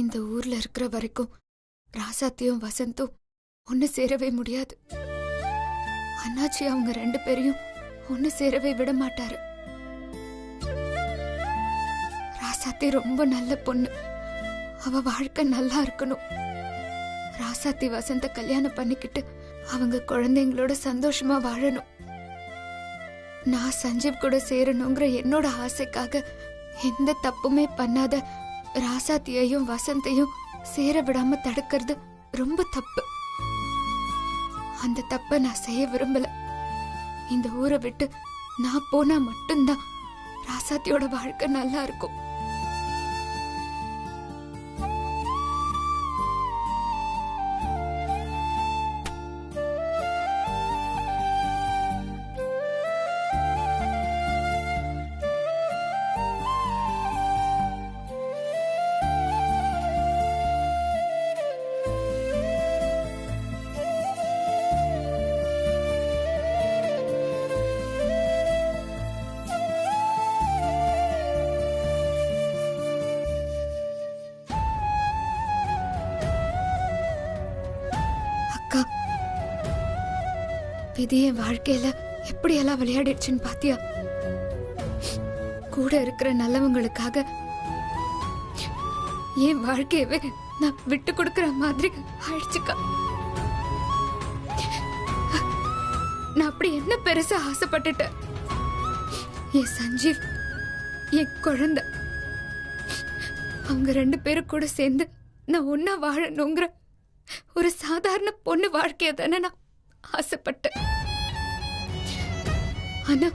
நான் இந்த ஊர்ல இருக்கிற வரைக்கும் ராசாத்தியும் வசந்தும் ஒன்னு சேரவே முடியாது. அண்ணாச்சி அவங்க 2 பேரையும் ஒன்னு சேரவே விட மாட்டாரு. ராசாத்தி ரொம்ப நல்ல பொண்ணு. அவ வாழ்க்கை நல்லா இருக்கணும். ராசாத்தி வசந்த கல்யாணம் பண்ணிக்கிட்டு அவங்க குழந்தைங்களோட சந்தோஷமா வாழணும். நான் சஞ்சீவ் கூட சேரணுங்கிற என்னோட ஆசைக்காக எந்த தப்புமே பண்ணாத ராசாத்தியையும் வசந்தையும் சேர விடாம தடுக்கிறது ரொம்ப தப்பு. அந்த தப்ப நான் செய்ய விரும்பல. இந்த ஊரை விட்டு நான் போனா மட்டும்தான் ராசாத்தியோட வாழ்க்கை நல்லா இருக்கும். விதிய வாழ்க்கையில எப்படி எல்லாம் விளையாடிடுச்சுன்னு பாத்தியா? கூட இருக்கிற நல்லவங்களுக்காக என் வாழ்க்கையவே நான் விட்டு கொடுக்கிற மாதிரி ஆயிடுச்சுக்கா. நான் அப்படி என்ன பெருசா ஆசைப்பட்டுட்டேன்? என் சஞ்சீவ், என் குழந்தை, அவங்க 2 பேரும் கூட சேர்ந்து நான் ஒன்னா வாழணுங்கிற ஒரு சாதாரண பொண்ணு வாழ்க்கைய தானே நான் ஆசைப்பட்டேன். ஆனா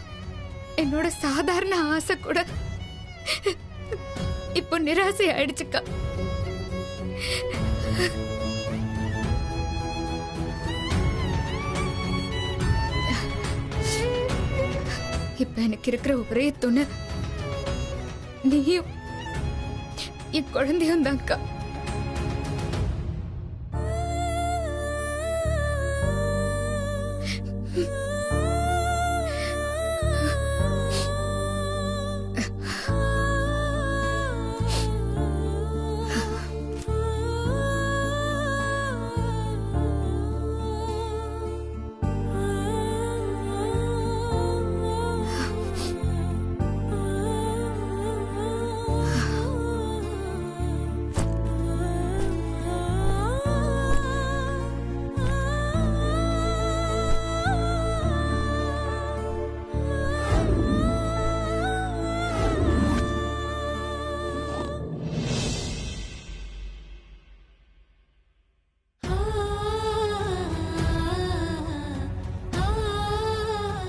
என்னோட சாதாரண ஆசை கூட இப்போ நிராசை ஆயிடுச்சுக்கா. இப்ப எனக்கு இருக்கிற ஒரே துணை நீயும் என் குழந்தையும் தான்க்கா.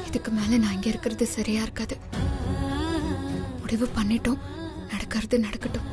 இதுக்கு மேல நான் இங்க இருக்கிறது சரியா இருக்காது. முடிவு பண்ணிட்டோம், நடக்கிறது நடக்கட்டும்.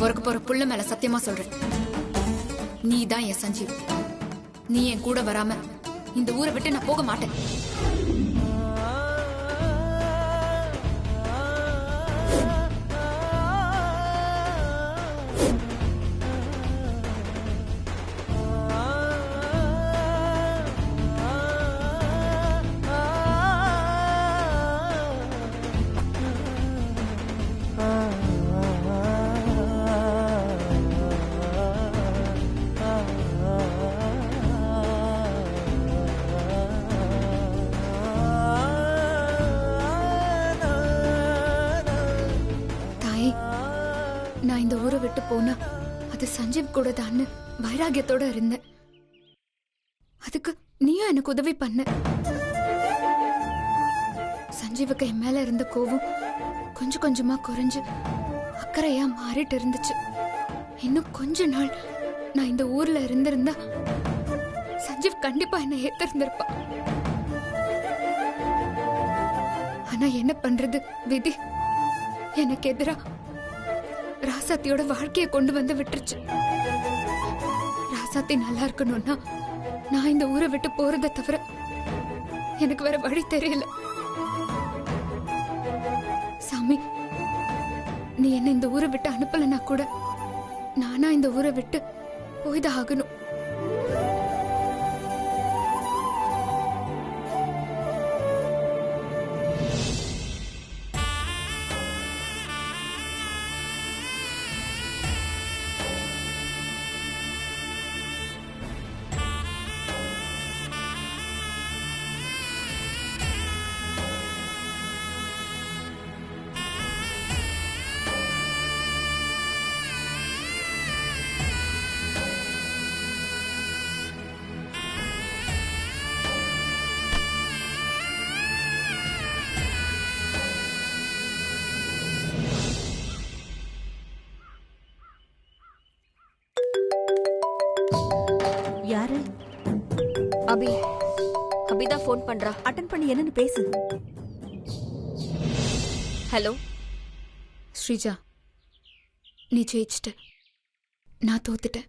பொறுக்க போற புள்ள மேல சத்தியமா சொல்றேன், நீ தான் என் சஞ்சீவ். நீ என் கூட வராம இந்த ஊரை விட்டு நான் போக மாட்டேன். போனா அது சஞ்சீவ் கூட தான்னு வைராகியத்தோட இருந்தேன். அதுக்கு நீயும் எனக்கு உதவி பண்ண. சஞ்சீவுக்கு என் மேல இருந்த கோவம் கொஞ்சம் கொஞ்சமா குறைஞ்சு அக்கறையா மாறிட்டு இருந்துச்சு. இன்னும் கொஞ்ச நாள் நான் இந்த ஊர்ல இருந்திருந்தா சஞ்சீவ் கண்டிப்பா என்ன ஏத்திருந்திருப்பா. ஆனா என்ன பண்றது, விதி எனக்கு எதிரா ராசாத்தியோட வாழ்க்கையை கொண்டு வந்து விட்டுருச்சு. ராசாத்தி நல்லா இருக்கணும்னா நான் இந்த ஊரை விட்டு போறதை தவிர எனக்கு வேற வழி தெரியல. சாமி, நீ என்ன இந்த ஊரை விட்டு அனுப்பலனா கூட நானா இந்த ஊரை விட்டு போய்தான் ஆகணும். யாரு? அபி. அபிதான் ஃபோன் பண்றா. அட்டெண்ட் பண்ணி என்னன்னு பேசு. ஹலோ ஸ்ரீஜா, நீ ஜெயிச்சிட்ட, நான் தோத்துட்டேன்.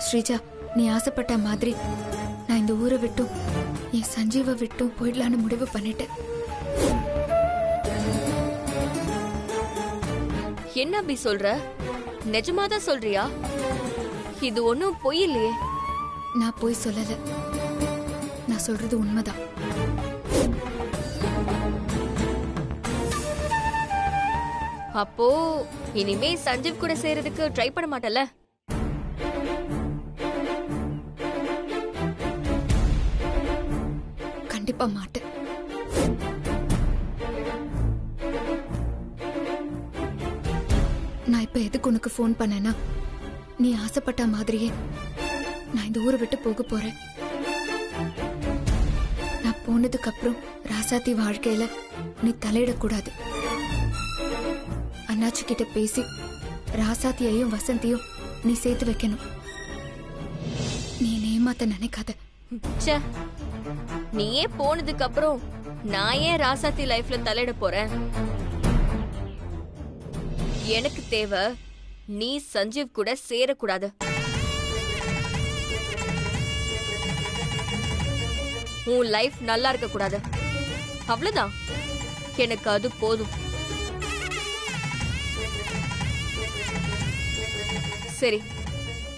ஸ்ரீஜா, நீ ஆசைப்பட்ட மாதிரி நான் இந்த ஊரை விட்டும் என் சஞ்சீவை விட்டும் போயிடலான்னு முடிவு பண்ணிட்டேன். என்ன அபி சொல்ற? நிஜமாதான் சொல்றியா? இது ஒன்னும் பொய் இல்லையே. நான் போய் சொல்லல, நான் சொல்றது உண்மைதான். அப்போ இனிமே சஞ்சீவ் கூட சேர்றதுக்கு ட்ரை பண்ண மாட்டல? கண்டிப்பா மாட்டேன். நான் இப்ப எதுக்கு உனக்கு ஃபோன் பண்ணேன்னா, நீ ஆசைப்பட்ட மாதிரியே நான் இந்த ஊரை விட்டு போக போறேன். நான் போனதுக்கு அப்புறம் ராசாத்தி வாழ்க்கையில நீ தலையிடக்கூடாது. அண்ணாச்சி கிட்ட பேசி ராசாத்தியையும் வசந்தியும் நீ சேர்த்து வைக்கணும். நீ ஏமாத்த நினைக்காத. ச்சே, நீயே போனதுக்கு அப்புறம் நான் ஏன் ராசாத்தி லைஃப்ல தலையிட போறேன்? எனக்கு தேவை நீ சஞ்சீவ் கூட சேரக்கூடாது. உன் லைஃப் நல்லா இருக்க கூடாது. அவ்வளவுதான், எனக்கு அது போதும். சரி,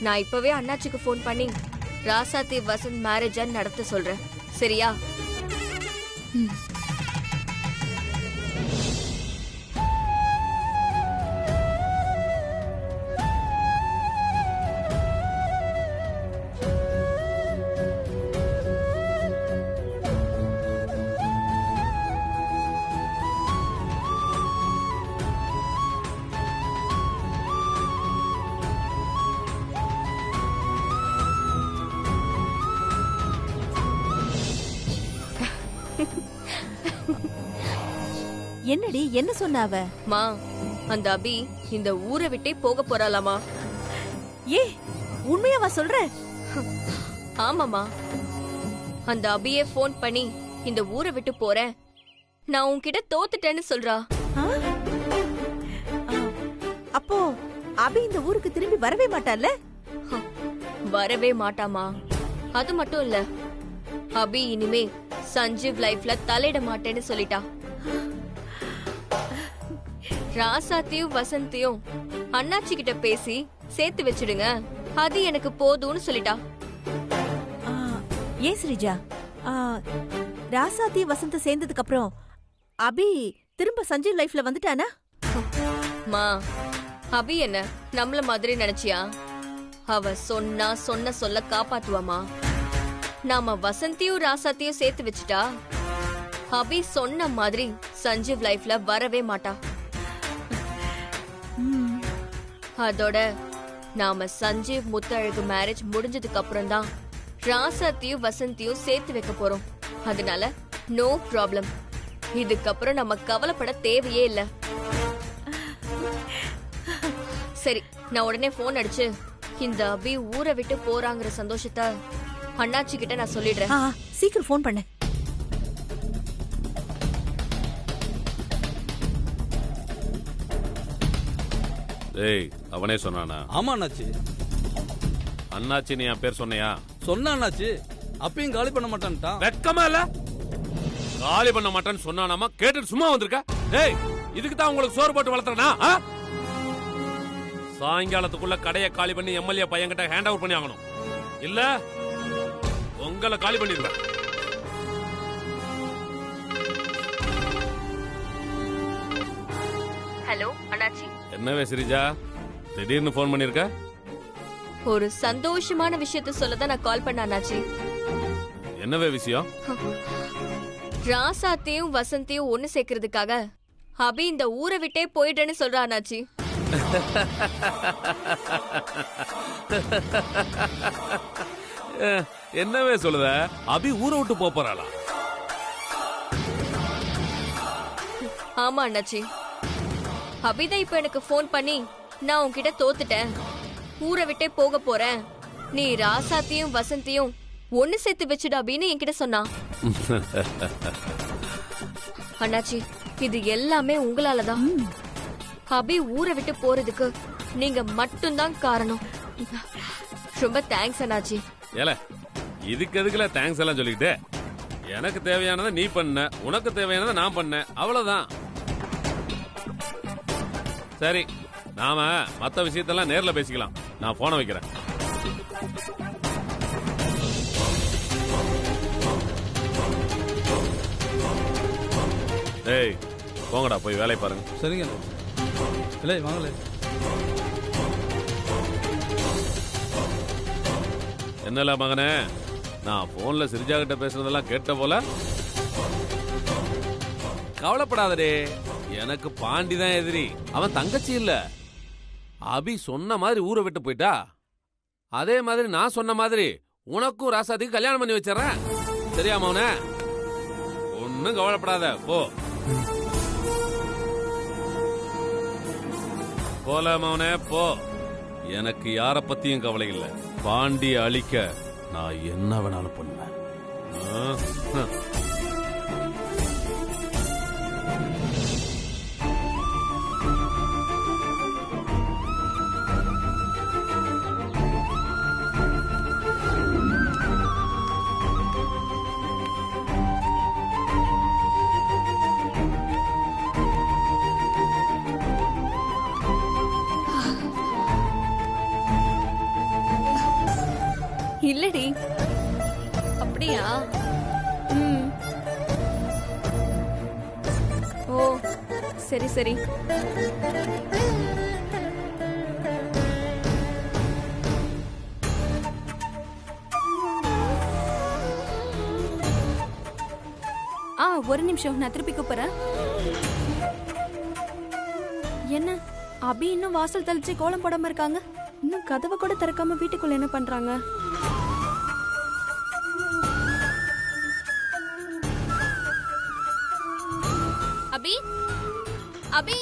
நான் இப்பவே அண்ணாச்சிக்கு ஃபோன் பண்ணி ராசாத்தி வசந்த் மேரேஜ நடத்த சொல்றேன். சரியா? என்னடி, என்ன சொன்ன அவ? மா, அந்த அபி இந்த ஊரை விட்டே போக போறாளாமா. ஏ, உண்மையாவா சொல்ற? ஆமாமா, அந்த அபியே ஃபோன் பண்ணி இந்த ஊரை விட்டு போறேன், நான் உன்கிட்ட தோத்துட்டேன்னு சொல்றா. அப்போ அபி இந்த ஊருக்கு திரும்பி வரவே மாட்டாள்ல? வரவே மாட்டாமா. அது மட்டும் இல்ல, அபி இனிமே சஞ்சீவ் லைஃப்ல தலையிட மாட்டேன்னு சொல்லிட்டா. ராசாத்தியும் வசந்தியும் அண்ணாச்சி கிட்ட பேசி சேர்த்து வச்சிடுங்க, அது எனக்கு போதும்னு சொல்லிட்டா. ஏன் ஸ்ரீஜா, ராசாத்தி வசந்த் சேர்ந்ததுக்கு அப்புறம் அபி திரும்ப சஞ்சீவ் லைஃப்ல வந்துட்டானா? மா, அபி என்ன நம்மள மாதிரி நினைச்சியா? அவ சொன்ன சொல்ல காப்பாத்துவாமா. நாம வசந்தியும் ராசாத்தியும் சேர்த்து வச்சுட்டா அபி சொன்ன மாதிரி சஞ்சீவ் லைஃப்ல வரவே மாட்டா. அதோட நாம சஞ்சீவ் முத்தழகு மேரேஜ் முடிஞ்சதுக்கு அப்புறம் தான் ராசாத்தியும் வசந்தியும் சேர்த்து வைக்க போறோம். அதனால நோ ப்ராப்ளம். இதுக்கப்புறம் நம்ம கவலைப்பட தேவையே இல்ல. சரி, நான் உடனே போன் அடிச்சு இந்த அபி ஊரை விட்டு போறாங்கிற சந்தோஷத்தை அண்ணாச்சி கிட்ட நான் சொல்லிடுறேன். சீக்கிரம் போன் பண்ணு. ஏய், அவனே சொன்னானா? ஆமா அண்ணாச்சி. அண்ணாச்சி நீ என் பேர் சொன்னையா? சொன்ன அண்ணாச்சி. அப்பயும் காலி பண்ண மாட்டான்ட்டான். வெக்கமா இல்ல? காலி பண்ண மாட்டேன்னு சொன்னானாமா? கேட்டுட்டு சும்மா வந்திருக்க? டேய், இதுக்கு தான் உங்களுக்கு சோறு போட்டு வளர்த்தறனா? சாயங்காலத்துக்குள்ள கடையை காலி பண்ணி எம்எல்ஏ பையன்கிட்ட ஹேண்ட் ஓவர் பண்ணி ஆகணும். இல்ல உங்களை காலி பண்ணிடுவேன். ஹலோ அண்ணாச்சி. என்னவே சிரிஜா, திடீர்னு போன் பண்ணிருக்க? ஒரு சந்தோஷமான விஷயத்த சொல்லதான் நான் கால் பண்ண அண்ணாச்சி. என்னவே விஷயம்? ராசாத்தையும் வசந்தியும் ஒண்ணு சேர்க்கறதுக்காக அபி இந்த ஊரை விட்டே போயிட்டேன்னு சொல்றா அண்ணாச்சி. என்னவே சொல்லுத? அபி ஊரை விட்டு போறாளா? ஆமா அண்ணாச்சி. அபிதான் இப்ப எனக்கு போன் பண்ணி நான் உன்கிட்ட தோத்துட்டேன், ஊரை விட்டே போக போறேன், நீ ராசாத்தையும் வசந்தியும் ஒண்ணு சேர்த்து வச்சுடு அப்படின்னு என்கிட்ட சொன்னான். அண்ணாச்சி, இது எல்லாமே உங்களாலதான். அபி ஊரை விட்டு போறதுக்கு நீங்க மட்டும்தான் காரணம். ரொம்ப தேங்க்ஸ் அண்ணாச்சி. ஏல, இதுக்கு எதுக்குல தேங்க்ஸ் எல்லாம் சொல்லிக்கிட்டு? எனக்கு தேவையானதை நீ பண்ண, உனக்கு தேவையானதை நான் பண்ண, அவ்வளவுதான். சரி, நாம மத்த விஷயத்தெல்லாம் நேர்ல பேசிக்கலாம். நான் போனை வைக்கிறேன். டேய், போங்கடா, போய் வேலையை பாருங்க. சரிங்க. இல்லை வாங்கல. என்னல மகனே, நான் போன்ல சிரிஜா கிட்ட பேசுறதெல்லாம் கேட்ட போல? கவலைப்படாதடே, எனக்கு பாண்டி தான் எதிரி, அவன் தங்கச்சி இல்ல. அபி சொன்ன மாதிரி ஊரை விட்டு போயிட்டா, அதே மாதிரி நான் சொன்ன மாதிரி உனக்கும் ராசாதிக்கு கல்யாணம் பண்ணி வச்சிடறேன். சரியா மௌனே? ஒன்னும் கவலைப்படாத, போ. போல மௌனே, போ. எனக்கு யார பத்தியும் கவலை இல்லை. பாண்டிய அழிக்க நான் என்ன வேணாலும் பண்ணுவேன். இல்லடி. அப்படியா? ஓ, சரி சரி. ஒரு நிமிஷம், நான் திருப்பி கூப்பிடுறேன். என்ன அபி இன்னும் வாசல் தெளிச்சு கோலம் போடாம இருக்காங்க? இன்னும் கதவை கூட திறக்காம வீட்டுக்குள்ள என்ன பண்றாங்க? அபி, அபி,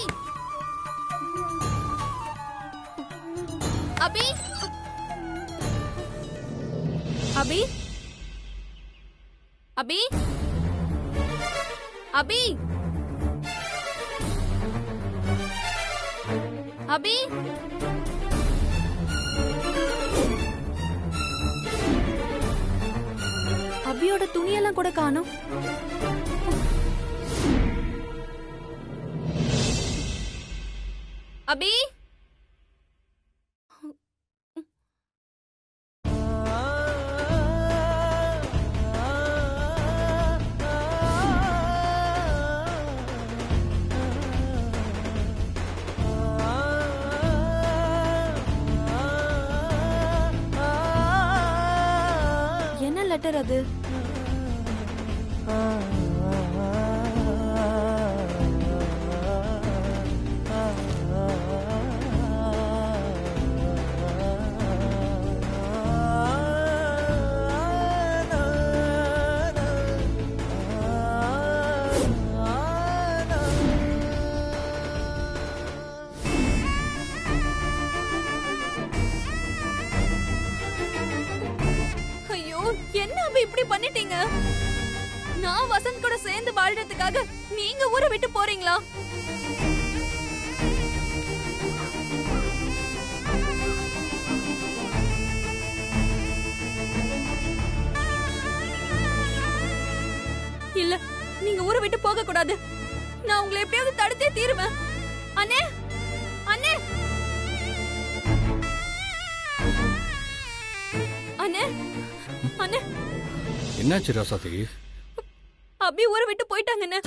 அபி, அபி, அபி, அபி, அபி. அபியோட துணியெல்லாம் கூட காணோம். அபி, என்ன லெட்டர் அது? இப்படி பண்ணிட்டீங்க? நான் வசந்த் கூட சேர்ந்து வாழ்றதுக்காக நீங்க ஊரை விட்டு போறீங்களா? இல்ல, நீங்க ஊரை விட்டு போக கூடாது. நான் உங்களை எப்படியாவது தடுத்தே தீருவேன். அண்ணே, அண்ணே, அண்ணே, அண்ணே. என்னாச்சு ராசாத்தி? அபி ஊரை விட்டு போயிட்டாங்கண்ணே.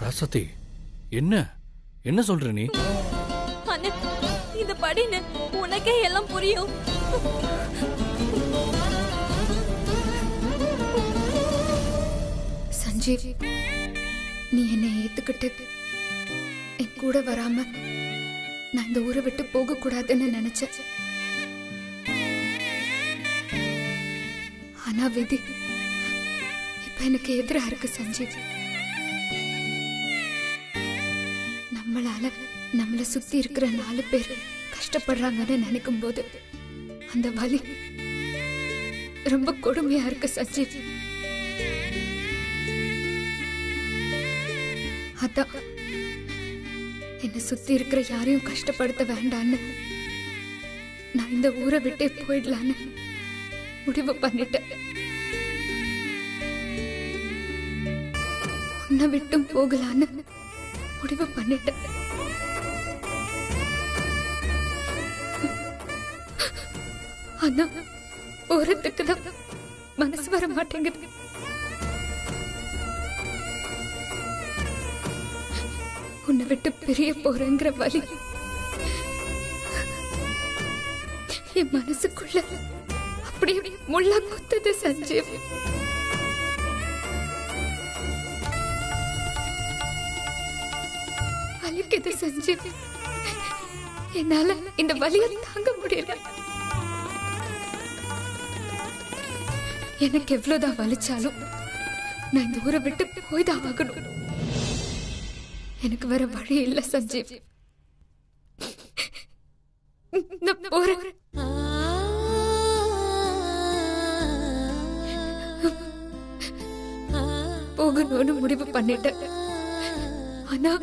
ராசாத்தி, என்ன என்ன சொல்ற நீ? அண்ணே, இந்த படின்னு உனக்கே எல்லாம் புரியும். சஞ்சீவ், நீ என்னை ஏத்துக்கிட்டு என் கூட வராம நான் இந்த ஊரை விட்டு போக கூடாதுன்னு நினைச்சேன். ஆனா விதி இப்ப எனக்கு எதிரா இருக்கு சஞ்சீவ். நம்மள சுத்தி இருக்கிற 4 பேர் கஷ்டப்படுறாங்கன்னு நினைக்கும் போது அந்த வலி ரொம்ப கொடுமையா இருக்கு சஞ்சீவ். அதான் என்னை சுத்தி இருக்கிற யாரையும் கஷ்டப்படுத்த வேண்டான்னு நான் இந்த ஊரை விட்டே போயிடலான்னு முடிவு பண்ணிட்டேன். உன்னை விட்டும் போகலான்னு முடிவு பண்ணிட்டேன். ஆனா போறதுக்கு தான் மனசு வர மாட்டேங்குது. உன்னை விட்டு பிரிய போறேங்கிற வலி என் மனசுக்குள்ள அப்படியே முள்ள குத்துது சஞ்சீவ். வலிக்குது சஞ்சீவ். என்னால இந்த வலியை தாங்க முடியல. எனக்கு எவ்வளவுதான் வலிச்சாலும் நான் இந்த ஊரை விட்டு போய்தான் ஆகணும். எனக்கு வேற வழி இல்ல சஞ்சீவ். நான் போறேன். போகணும்னு முடிவு பண்ணிட்டேன். ஆனா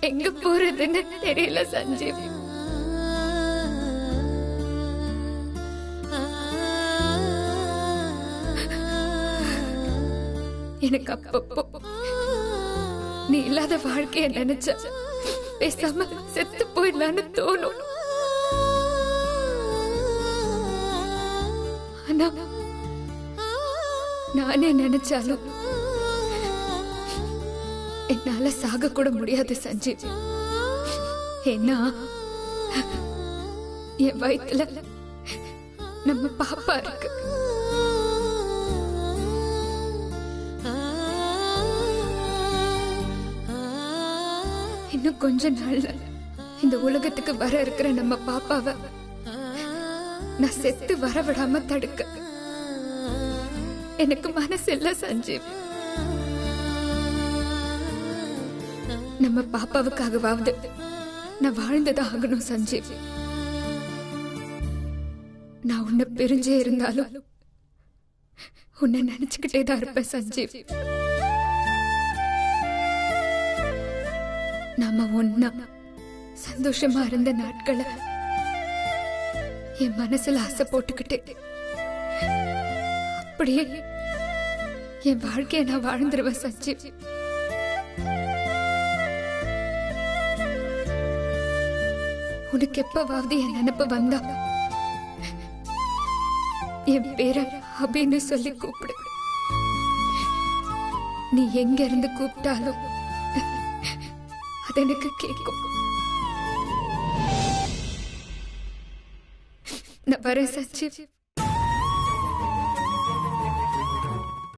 எங்க போறதுன்னு தெரியல சஞ்சீவ். எனக்கு அப்பப்போ நீ இல்லாத வாழ்க்கைய நினைச்ச பேசாம செத்து போயிடலான்னு தோணும். ஆனா நானே நினைச்சாலும் என்னால சாக கூட முடியாது சஞ்சீவ். ஏன்னா என் வயித்துல நம்ம பாப்பா இருக்கு. இன்னும் கொஞ்ச நாள்ல இந்த உலகத்துக்கு வர இருக்கிற நம்ம பாப்பாவை நான் செத்து வரவிடாம தடுக்க எனக்கு மனசு இல்ல சஞ்சீவ். நம்ம பாப்பாவுக்காகவாவது நான் வாழ்ந்ததான் ஆகணும் சஞ்சீவ். நான் உன்னை பிரிஞ்சே இருந்தாலும் உன்னை நினைச்சுக்கிட்டே தான் இருப்பேன் சஞ்சீவ். நாம ஒன்னா சந்தோஷமா இருந்த நாட்களை என் மனசுல ஆசை போட்டுக்கிட்டு அப்படியே என் வாழ்க்கைய நான் வாழ்ந்துருவேன் சஞ்சீவ். உனக்கு எப்பவாவது என் நினைப்பு வந்தா என் பேர அபின்னு சொல்லி கூப்பிடு. நீ எங்க இருந்து கூப்பிட்டாலும் அது எனக்கு கேட்கும். நான் வரேன் சஞ்சீவ்.